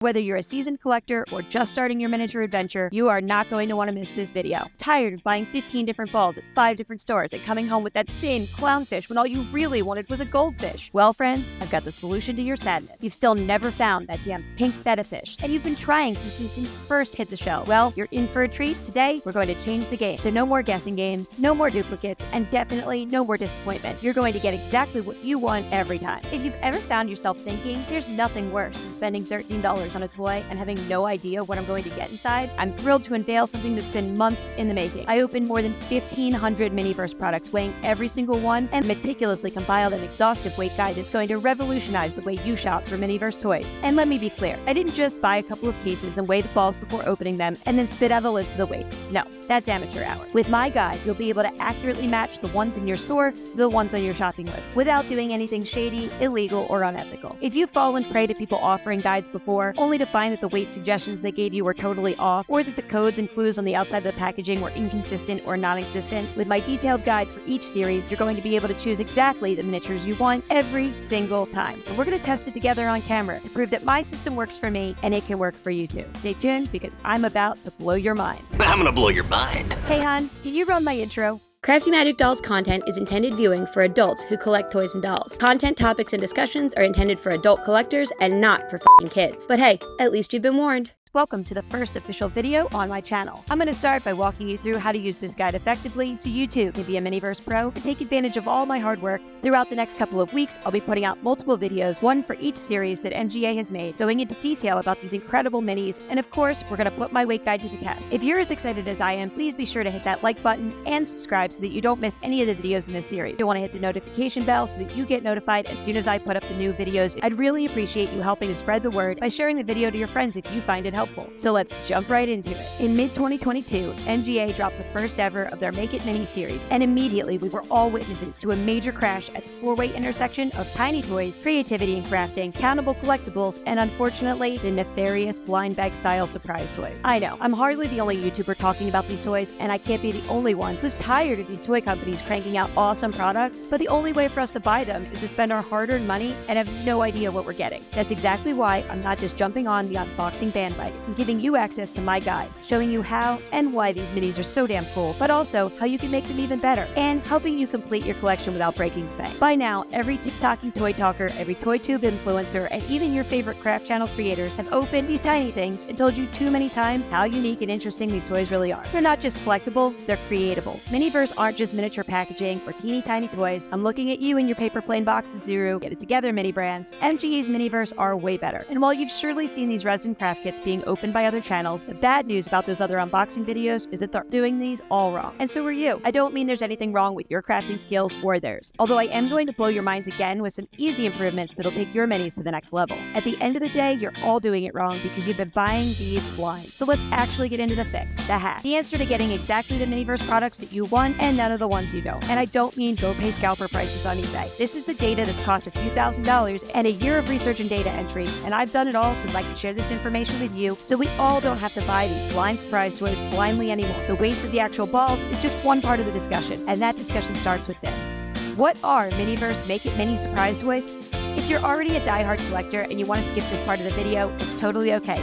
Whether you're a seasoned collector or just starting your miniature adventure, you are not going to want to miss this video. Tired of buying 15 different balls at 5 different stores and coming home with that same clownfish when all you really wanted was a goldfish? Well, friends, I've got the solution to your sadness. You've still never found that damn pink feta fish, and you've been trying since these things first hit the shelf. Well, you're in for a treat. Today, we're going to change the game. So no more guessing games, no more duplicates, and definitely no more disappointment. You're going to get exactly what you want every time. If you've ever found yourself thinking, there's nothing worse than spending $13 on a toy and having no idea what I'm going to get inside, I'm thrilled to unveil something that's been months in the making. I opened more than 1,500 Miniverse products, weighing every single one, and meticulously compiled an exhaustive weight guide that's going to revolutionize the way you shop for Miniverse toys. And let me be clear, I didn't just buy a couple of cases and weigh the balls before opening them and then spit out a list of the weights. No, that's amateur hour. With my guide, you'll be able to accurately match the ones in your store to the ones on your shopping list without doing anything shady, illegal, or unethical. If you've fallen prey to people offering guides before, only to find that the weight suggestions they gave you were totally off, or that the codes and clues on the outside of the packaging were inconsistent or non-existent, with my detailed guide for each series, you're going to be able to choose exactly the miniatures you want every single time. And we're going to test it together on camera to prove that my system works for me and it can work for you too. Stay tuned, because I'm about to blow your mind. I'm gonna blow your mind. Hey hon, can you run my intro? Crafty Magic Dolls content is intended viewing for adults who collect toys and dolls. Content, topics, and discussions are intended for adult collectors and not for f***ing kids. But hey, at least you've been warned. Welcome to the first official video on my channel. I'm going to start by walking you through how to use this guide effectively so you too can be a Miniverse pro and take advantage of all my hard work. Throughout the next couple of weeks, I'll be putting out multiple videos, one for each series that MGA has made, going into detail about these incredible minis, and of course, we're going to put my weight guide to the test. If you're as excited as I am, please be sure to hit that like button and subscribe so that you don't miss any of the videos in this series. You'll want to hit the notification bell so that you get notified as soon as I put up the new videos. I'd really appreciate you helping to spread the word by sharing the video to your friends if you find it helpful. So let's jump right into it. In mid-2022, MGA dropped the first ever of their Make It Mini series, and immediately we were all witnesses to a major crash at the four-way intersection of tiny toys, creativity and crafting, countable collectibles, and unfortunately, the nefarious blind bag style surprise toys. I know, I'm hardly the only YouTuber talking about these toys, and I can't be the only one who's tired of these toy companies cranking out awesome products, but the only way for us to buy them is to spend our hard-earned money and have no idea what we're getting. That's exactly why I'm not just jumping on the unboxing bandwagon. I'm giving you access to my guide, showing you how and why these minis are so damn cool, but also how you can make them even better, and helping you complete your collection without breaking the bank. By now, every TikToking toy talker, every ToyTube influencer, and even your favorite craft channel creators have opened these tiny things and told you too many times how unique and interesting these toys really are. They're not just collectible, they're creatable. Miniverse aren't just miniature packaging or teeny tiny toys. I'm looking at you in your paper plane box of Zuru. Get it together, mini brands. MGA's Miniverse are way better. And while you've surely seen these resin craft kits being opened by other channels, the bad news about those other unboxing videos is that they're doing these all wrong. And so are you. I don't mean there's anything wrong with your crafting skills or theirs, although I am going to blow your minds again with some easy improvements that'll take your minis to the next level. At the end of the day, you're all doing it wrong because you've been buying these blind. So let's actually get into the fix, the hack. The answer to getting exactly the Miniverse products that you want and none of the ones you don't. And I don't mean go pay scalper prices on eBay. This is the data that's cost a few $1,000s and a year of research and data entry, and I've done it all so that I can share this information with you so we all don't have to buy these blind surprise toys blindly anymore. The weights of the actual balls is just one part of the discussion, and that discussion starts with this. What are Miniverse Make It Mini surprise toys? If you're already a die-hard collector and you want to skip this part of the video, it's totally okay.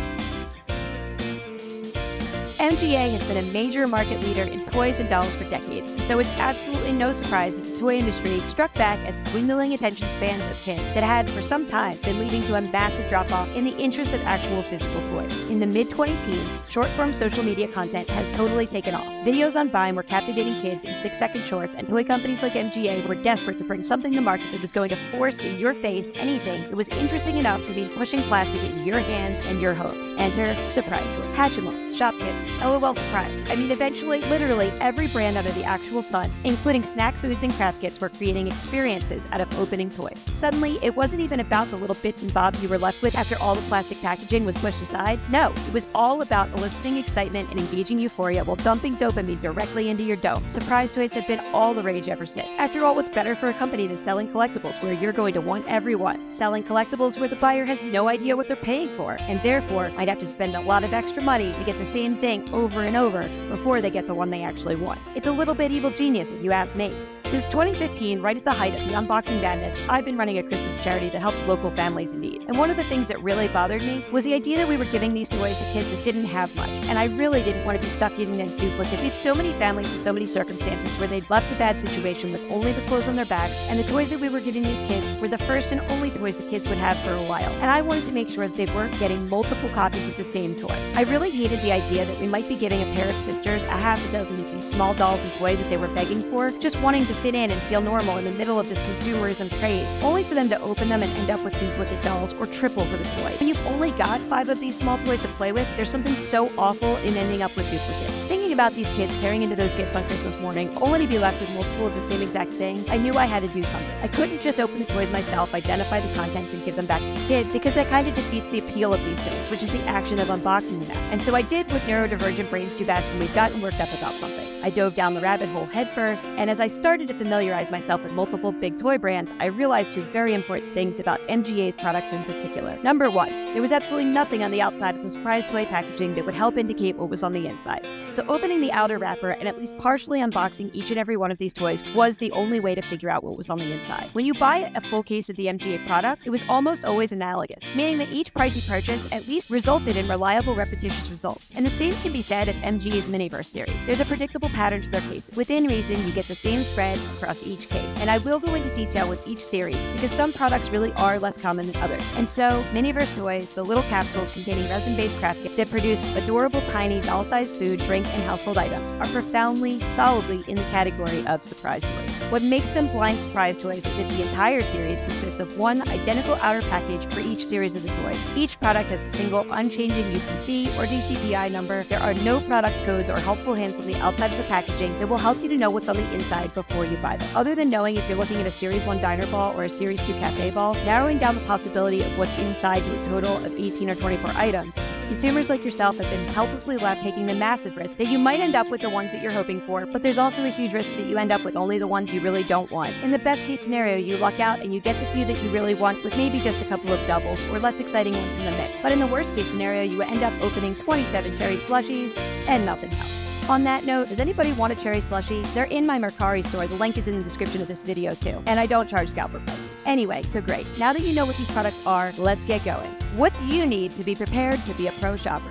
MGA has been a major market leader in toys and dolls for decades, and so it's absolutely no surprise that the toy industry struck back at the dwindling attention spans of kids that had, for some time, been leading to a massive drop-off in the interest of actual physical toys. In the mid-2010s, short-form social media content has totally taken off. Videos on Vine were captivating kids in 6-second shorts, and toy companies like MGA were desperate to bring something to market that was going to force in your face anything that was interesting enough to mean pushing plastic in your hands and your homes. Enter surprise toys, Hatchimals, Shop Kits, LOL Surprise. I mean, eventually, literally every brand under the actual sun, including snack foods and craft kits, were creating experiences out of opening toys. Suddenly, it wasn't even about the little bits and bobs you were left with after all the plastic packaging was pushed aside. No, it was all about eliciting excitement and engaging euphoria while dumping dopamine directly into your dough. Surprise toys have been all the rage ever since. After all, what's better for a company than selling collectibles where you're going to want everyone? Selling collectibles where the buyer has no idea what they're paying for, and therefore might have to spend a lot of extra money to get the same thing over and over before they get the one they actually want. It's a little bit evil genius if you ask me. Since 2015, right at the height of the unboxing madness, I've been running a Christmas nonprofit charity that helps local families in need. And one of the things that really bothered me was the idea that we were giving these toys to kids that didn't have much. And I really didn't want to be stuck giving them duplicates. There's so many families in so many circumstances where they'd left a bad situation with only the clothes on their backs, and the toys that we were giving these kids were the first and only toys the kids would have for a while. And I wanted to make sure that they weren't getting multiple copies of the same toy. I really hated the idea that we might be giving a pair of sisters a half a dozen of these small dolls and toys that they were begging for, just wanting to fit in and feel normal in the middle of this consumerism craze, only for them to open them and end up with duplicate dolls or triples of a toy. When you've only got 5 of these small toys to play with, there's something so awful in ending up with duplicates. Thinking about these kids tearing into those gifts on Christmas morning, only to be left with multiple of the same exact thing, I knew I had to do something. I couldn't just open the toys myself, identify the contents, and give them back to the kids, because that kind of defeats the appeal of these things, which is the action of unboxing them. And so I did what neurodivergent brains do best when we've gotten worked up about something. I dove down the rabbit hole headfirst, and as I started to familiarize myself with multiple big toy brands, I realized 2 very important things about MGA's products in particular. Number 1, there was absolutely nothing on the outside of the surprise toy packaging that would help indicate what was on the inside. So opening the outer wrapper and at least partially unboxing each and every one of these toys was the only way to figure out what was on the inside. When you buy a full case of the MGA product, it was almost always analogous, meaning that each pricey purchase at least resulted in reliable, repetitious results. And the same can be said of MGA's Miniverse series. There's a predictable pattern to their cases. Within reason, you get the same spread across each case. And I will go into detail with each series because some products really are less common than others. And so, Miniverse toys, the little capsules containing resin-based craft gifts that produce adorable, tiny, doll-sized food, drink, and household items, are profoundly, solidly in the category of surprise toys. What makes them blind surprise toys is that the entire series consists of one identical outer package for each series of the toys. Each product has a single, unchanging UPC or DCPI number. There are no product codes or helpful hints on the outside of the packaging that will help you to know what's on the inside before you buy them. Other than knowing if you're looking at a Series 1 diner ball or a Series 2 cafe ball, narrowing down the possibility of what's inside to a total of 18 or 24 items, consumers like yourself have been helplessly left taking the massive risk that you might end up with the ones that you're hoping for, but there's also a huge risk that you end up with only the ones you really don't want. In the best case scenario, you luck out and you get the few that you really want with maybe just a couple of doubles or less exciting ones in the mix. But in the worst case scenario, you end up opening 27 cherry slushies and nothing else. On that note, does anybody want a cherry slushie? They're in my Mercari store. The link is in the description of this video too. And I don't charge scalper prices. Anyway, so great. Now that you know what these products are, let's get going. What do you need to be prepared to be a pro shopper?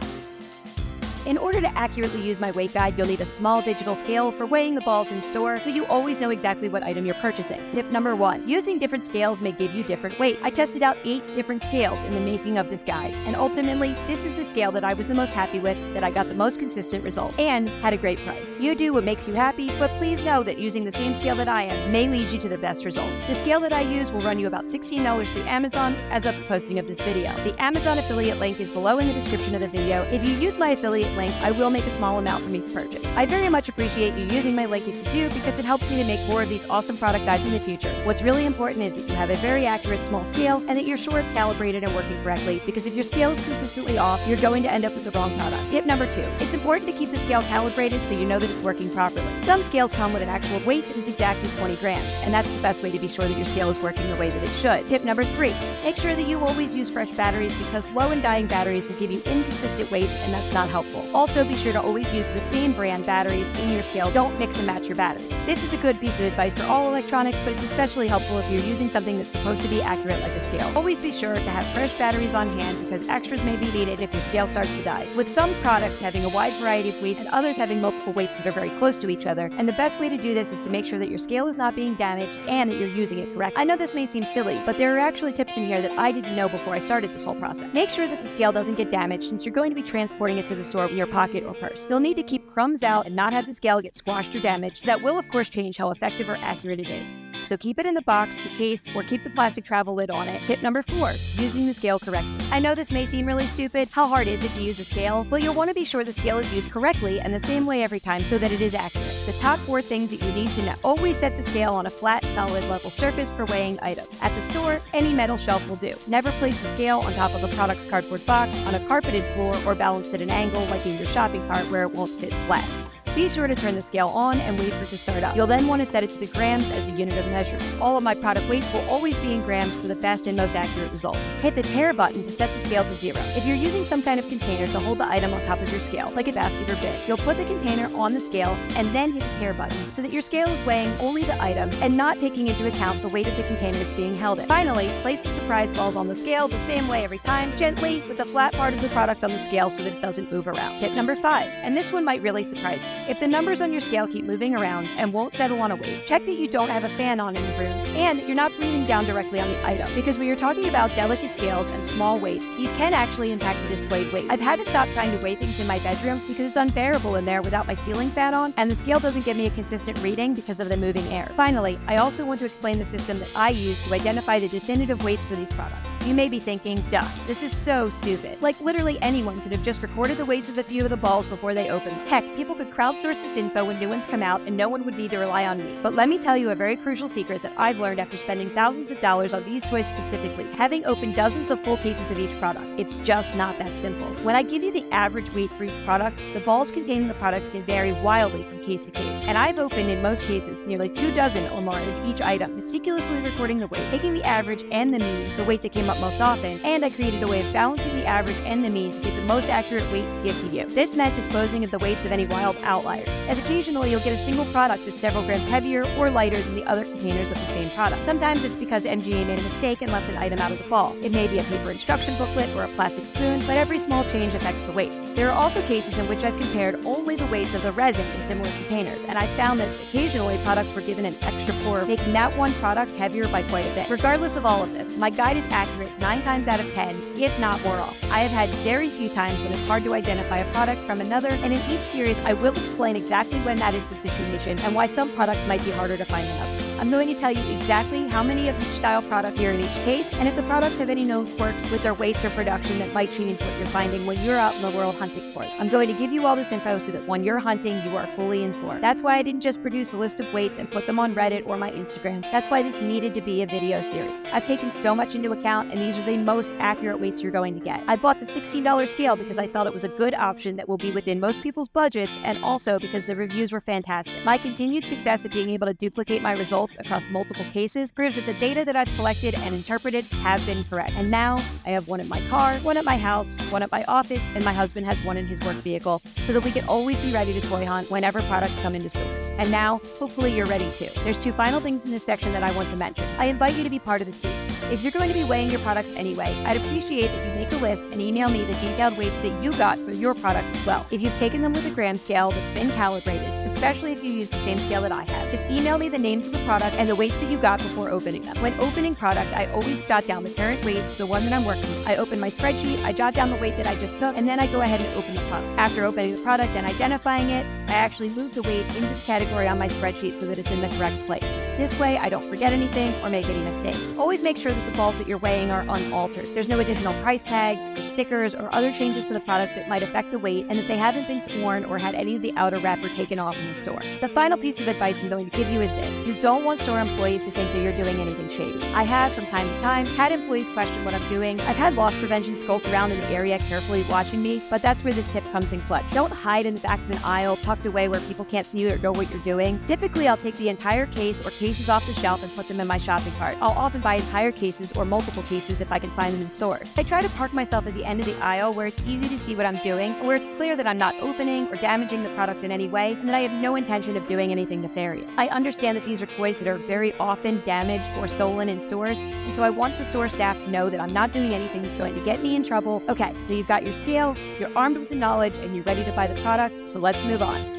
In order to accurately use my weight guide, you'll need a small digital scale for weighing the balls in store so you always know exactly what item you're purchasing. Tip number 1, using different scales may give you different weight. I tested out 8 different scales in the making of this guide, and ultimately, this is the scale that I was the most happy with, that I got the most consistent result, and had a great price. You do what makes you happy, but please know that using the same scale that I am may lead you to the best results. The scale that I use will run you about $16 through Amazon as of the posting of this video. The Amazon affiliate link is below in the description of the video. If you use my affiliate link, I will make a small amount for me to purchase. I very much appreciate you using my link if you do, because it helps me to make more of these awesome product guides in the future. What's really important is that you have a very accurate small scale and that you're sure it's calibrated and working correctly, because if your scale is consistently off, you're going to end up with the wrong product. Tip number 2, it's important to keep the scale calibrated so you know that it's working properly. Some scales come with an actual weight that is exactly 20 grams, and that's the best way to be sure that your scale is working the way that it should. Tip number 3, make sure that you always use fresh batteries, because low and dying batteries will give you inconsistent weights, and that's not helpful. Also, be sure to always use the same brand batteries in your scale. Don't mix and match your batteries. This is a good piece of advice for all electronics, but it's especially helpful if you're using something that's supposed to be accurate like a scale. Always be sure to have fresh batteries on hand, because extras may be needed if your scale starts to die. With some products having a wide variety of weights and others having multiple weights that are very close to each other, and the best way to do this is to make sure that your scale is not being damaged and that you're using it correctly. I know this may seem silly, but there are actually tips in here that I didn't know before I started this whole process. Make sure that the scale doesn't get damaged, since you're going to be transporting it to the store in your pocket or purse. You'll need to keep crumbs out and not have the scale get squashed or damaged. That will of course change how effective or accurate it is. So keep it in the box, the case, or keep the plastic travel lid on it. Tip number 4, using the scale correctly. I know this may seem really stupid. How hard is it to use a scale? Well, you'll want to be sure the scale is used correctly and the same way every time so that it is accurate. The top 4 things that you need to know. Always set the scale on a flat, solid, level surface for weighing items. At the store, any metal shelf will do. Never place the scale on top of a product's cardboard box, on a carpeted floor, or balanced at an angle like in your shopping cart where it won't sit flat. Be sure to turn the scale on and wait for it to start up. You'll then want to set it to the grams as the unit of measurement. All of my product weights will always be in grams for the best and most accurate results. Hit the tare button to set the scale to 0. If you're using some kind of container to hold the item on top of your scale, like a basket or bin, you'll put the container on the scale and then hit the tare button so that your scale is weighing only the item and not taking into account the weight of the container it's being held in. Finally, place the surprise balls on the scale the same way every time, gently with the flat part of the product on the scale so that it doesn't move around. Tip number 5, and this one might really surprise you. If the numbers on your scale keep moving around and won't settle on a weight, check that you don't have a fan on in the room and that you're not breathing down directly on the item, because when you're talking about delicate scales and small weights, these can actually impact the displayed weight. I've had to stop trying to weigh things in my bedroom because it's unbearable in there without my ceiling fan on, and the scale doesn't give me a consistent reading because of the moving air. Finally, I also want to explain the system that I use to identify the definitive weights for these products. You may be thinking, duh, this is so stupid. Like, literally anyone could have just recorded the weights of a few of the balls before they open them. Heck, people could crowdsource this info when new ones come out and no one would need to rely on me. But let me tell you a very crucial secret that I've learned after spending thousands of dollars on these toys specifically, having opened dozens of full cases of each product. It's just not that simple. When I give you the average weight for each product, the balls containing the products can vary wildly from case to case. And I've opened, in most cases, nearly 2 dozen or more of each item, meticulously recording the weight, taking the average and the mean, the weight that came up most often, and I created a way of balancing the average and the mean to get the most accurate weight to give to you. This meant disposing of the weights of any wild outliers, as occasionally you'll get a single product that's several grams heavier or lighter than the other containers of the same product. Sometimes it's because MGA made a mistake and left an item out of the ball. It may be a paper instruction booklet or a plastic spoon, but every small change affects the weight. There are also cases in which I've compared only the weights of the resin in similar containers, and I found that occasionally products were given an extra pour, making that one product heavier by quite a bit. Regardless of all of this, my guide is accurate 9 times out of 10, if not more often. I have had very few times when it's hard to identify a product from another, and in each series I will explain exactly when that is the situation and why some products might be harder to find than others. I'm going to tell you exactly how many of each style product here in each case, and if the products have any known quirks with their weights or production that might change what you're finding when you're out in the world hunting for it. I'm going to give you all this info so that when you're hunting, you are fully informed. That's why I didn't just produce a list of weights and put them on Reddit or my Instagram. That's why this needed to be a video series. I've taken so much into account, and these are the most accurate weights you're going to get. I bought the $16 scale because I thought it was a good option that will be within most people's budgets, and also because the reviews were fantastic. My continued success at being able to duplicate my results across multiple cases proves that the data that I've collected and interpreted have been correct. And now I have one in my car, one at my house, one at my office, and my husband has one in his work vehicle, so that we can always be ready to toy hunt whenever products come into stores. And now, hopefully you're ready too. There's 2 final things in this section that I want to mention. I invite you to be part of the team. If you're going to be weighing your products anyway, I'd appreciate if you make a list and email me the detailed weights that you got for your products as well. If you've taken them with a gram scale that's been calibrated, especially if you use the same scale that I have, just email me the names of the product and the weights that you got before opening them. When opening product, I always jot down the current weight, the one that I'm working with. I open my spreadsheet, I jot down the weight that I just took, and then I go ahead and open the product. After opening the product and identifying it, I actually move the weight into the category on my spreadsheet so that it's in the correct place. This way, I don't forget anything or make any mistakes. Always make sure that the balls that you're weighing are unaltered. There's no additional price tags or stickers or other changes to the product that might affect the weight, and that they haven't been torn or had any of the outer wrapper taken off in the store. The final piece of advice I'm going to give you is this. You don't want store employees to think that you're doing anything shady. I have, from time to time, had employees question what I'm doing. I've had loss prevention skulk around in the area carefully watching me, but that's where this tip comes in clutch. Don't hide in the back of an aisle, tucked away where people can't see you or know what you're doing. Typically, I'll take the entire case or cases off the shelf and put them in my shopping cart. I'll often buy entire cases or multiple cases if I can find them in stores. I try to park myself at the end of the aisle where it's easy to see what I'm doing, or where it's clear that I'm not opening or damaging the product in any way, and that I have no intention of doing anything nefarious. I understand that these are toys that are very often damaged or stolen in stores, and so I want the store staff to know that I'm not doing anything that's going to get me in trouble. Okay, so you've got your scale, you're armed with the knowledge, and you're ready to buy the product, so let's move on.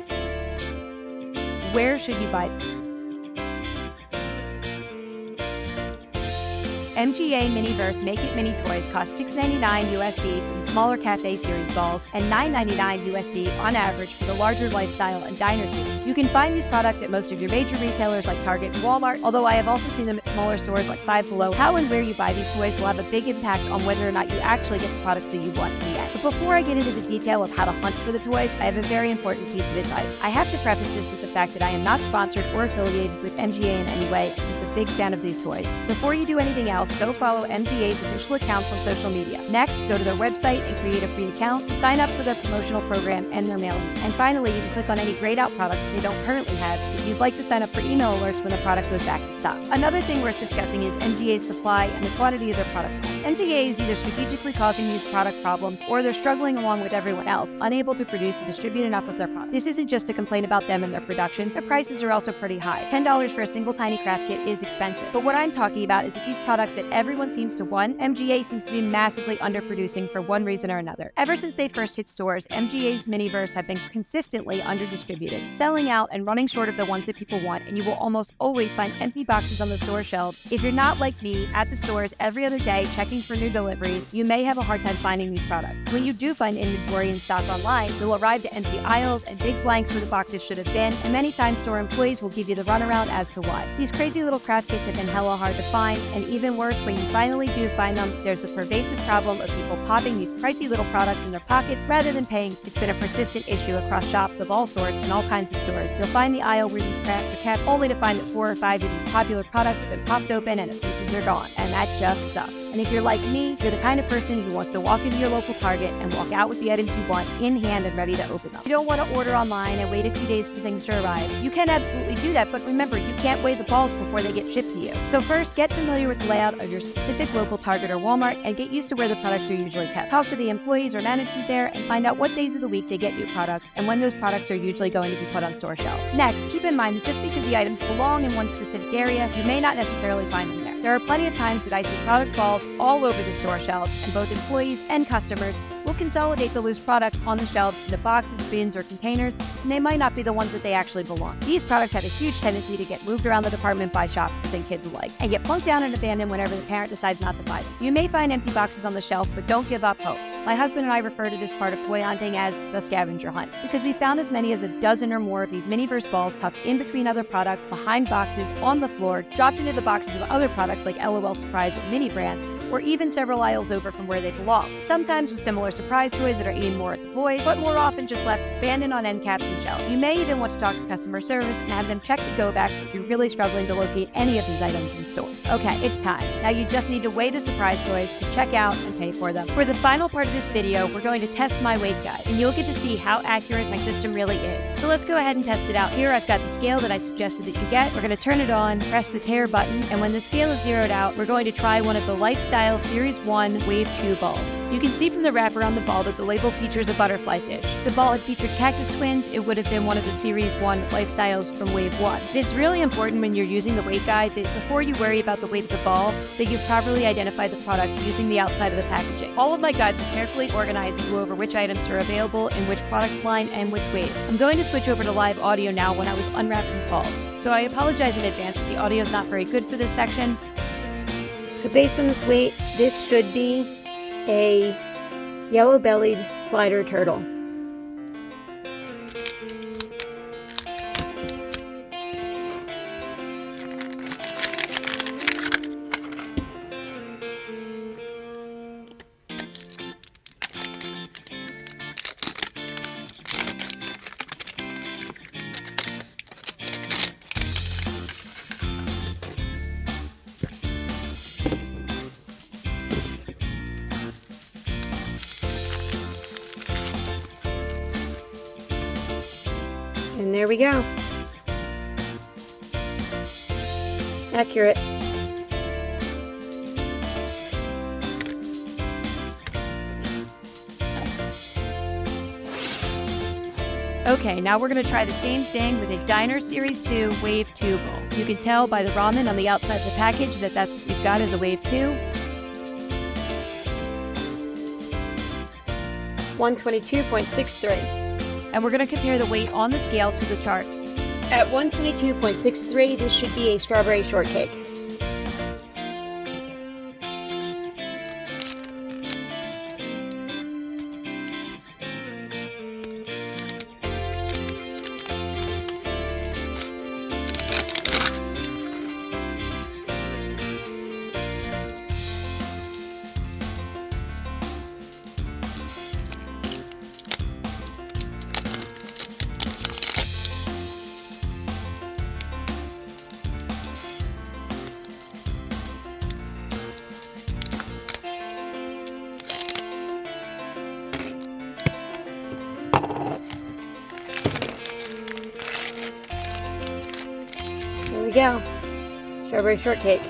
Where should you buy them? MGA Miniverse Make It Mini toys cost $6.99 USD for the smaller Cafe Series balls and $9.99 USD on average for the larger Lifestyle and Diner Series. You can find these products at most of your major retailers like Target and Walmart, although I have also seen them at smaller stores like Five Below. How and where you buy these toys will have a big impact on whether or not you actually get the products that you want in the end. But before I get into the detail of how to hunt for the toys, I have a very important piece of advice. I have to preface this with the fact that I am not sponsored or affiliated with MGA in any way. I'm just a big fan of these toys. Before you do anything else, else, go follow MGA's official accounts on social media. Next, go to their website and create a free account to sign up for their promotional program and their mailing. And finally, you can click on any grayed out products that they don't currently have if you'd like to sign up for email alerts when the product goes back in stock. Another thing worth discussing is MGA's supply and the quantity of their product. MGA is either strategically causing these product problems or they're struggling along with everyone else, unable to produce and distribute enough of their product. This isn't just a complaint about them and their production. Their prices are also pretty high. $10 for a single tiny craft kit is expensive. But what I'm talking about is that these products that everyone seems to want, MGA seems to be massively underproducing for one reason or another. Ever since they first hit stores, MGA's Miniverse have been consistently underdistributed, selling out and running short of the ones that people want, and you will almost always find empty boxes on the store shelves. If you're not like me, at the stores every other day checking for new deliveries, you may have a hard time finding these products. When you do find inventory in stock online, you'll arrive to empty aisles and big blanks where the boxes should have been, and many times store employees will give you the runaround as to why. These crazy little craft kits have been hella hard to find, and even worse, when you finally do find them, there's the pervasive problem of people popping these pricey little products in their pockets rather than paying. It's been a persistent issue across shops of all sorts and all kinds of stores. You'll find the aisle where these crafts are kept, only to find that 4 or 5 of these popular products have been popped open and the pieces are gone, and that just sucks. And if you're like me, you're the kind of person who wants to walk into your local Target and walk out with the items you want in hand and ready to open them. You don't want to order online and wait a few days for things to arrive. You can absolutely do that, but remember, you can't weigh the balls before they get shipped to you. So first, get familiar with the layout of your specific local Target or Walmart and get used to where the products are usually kept. Talk to the employees or management there and find out what days of the week they get new product and when those products are usually going to be put on store shelf. Next, keep in mind that just because the items belong in one specific area, you may not necessarily find them there. There are plenty of times that I see product balls all over the store shelves, and both employees and customers will consolidate the loose products on the shelves into boxes, bins, or containers, and they might not be the ones that they actually belong. These products have a huge tendency to get moved around the department by shoppers and kids alike, and get plunked down and abandoned whenever the parent decides not to buy them. You may find empty boxes on the shelf, but don't give up hope. My husband and I refer to this part of toy hunting as the scavenger hunt, because we found as many as a dozen or more of these Miniverse balls tucked in between other products, behind boxes, on the floor, dropped into the boxes of other products like LOL Surprise or Mini Brands, or even several aisles over from where they belong, sometimes with similar surprise toys that are aimed more at the boys, but more often just left abandoned on end caps and shelves. You may even want to talk to customer service and have them check the go-backs if you're really struggling to locate any of these items in store. Okay, it's time. Now you just need to weigh the surprise toys, to check out, and pay for them. For the final part of this video, we're going to test my weight guide, and you'll get to see how accurate my system really is. So let's go ahead and test it out. Here I've got the scale that I suggested that you get. We're going to turn it on, press the tear button, and when the scale is zeroed out, we're going to try one of the Lifestyle Series 1 Wave 2 balls. You can see from the wrapper on the ball that the label features a butterfly fish. If the ball had featured cactus twins, it would have been one of the Series 1 Lifestyles from Wave 1. It's really important when you're using the weight guide that before you worry about the weight of the ball, that you've properly identified the product using the outside of the packaging. All of my guides will carefully organize and go over which items are available in which product line and which weight. I'm going to switch over to live audio now when I was unwrapping balls, so I apologize in advance if the audio is not very good for this section. So based on this weight, this should be a yellow-bellied slider turtle. And there we go. Accurate. Okay, now we're going to try the same thing with a Diner Series 2 Wave 2 ball. You can tell by the ramen on the outside of the package that that's what we've got as a Wave 2. 122.63. And we're going to compare the weight on the scale to the chart. At 122.63, this should be a strawberry shortcake. go. Strawberry shortcake.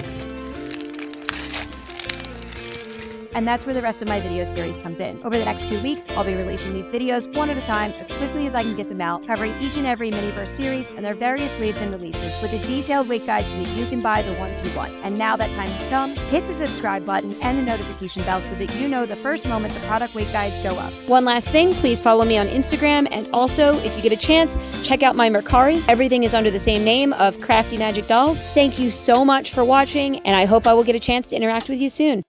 And that's where the rest of my video series comes in. Over the next 2 weeks, I'll be releasing these videos one at a time as quickly as I can get them out, covering each and every Miniverse series and their various waves and releases with a detailed weight guide so that you can buy the ones you want. And now that time has come, hit the subscribe button and the notification bell so that you know the first moment the product weight guides go up. One last thing, please follow me on Instagram, and also, if you get a chance, check out my Mercari. Everything is under the same name of Crafty Magic Dolls. Thank you so much for watching, and I hope I will get a chance to interact with you soon.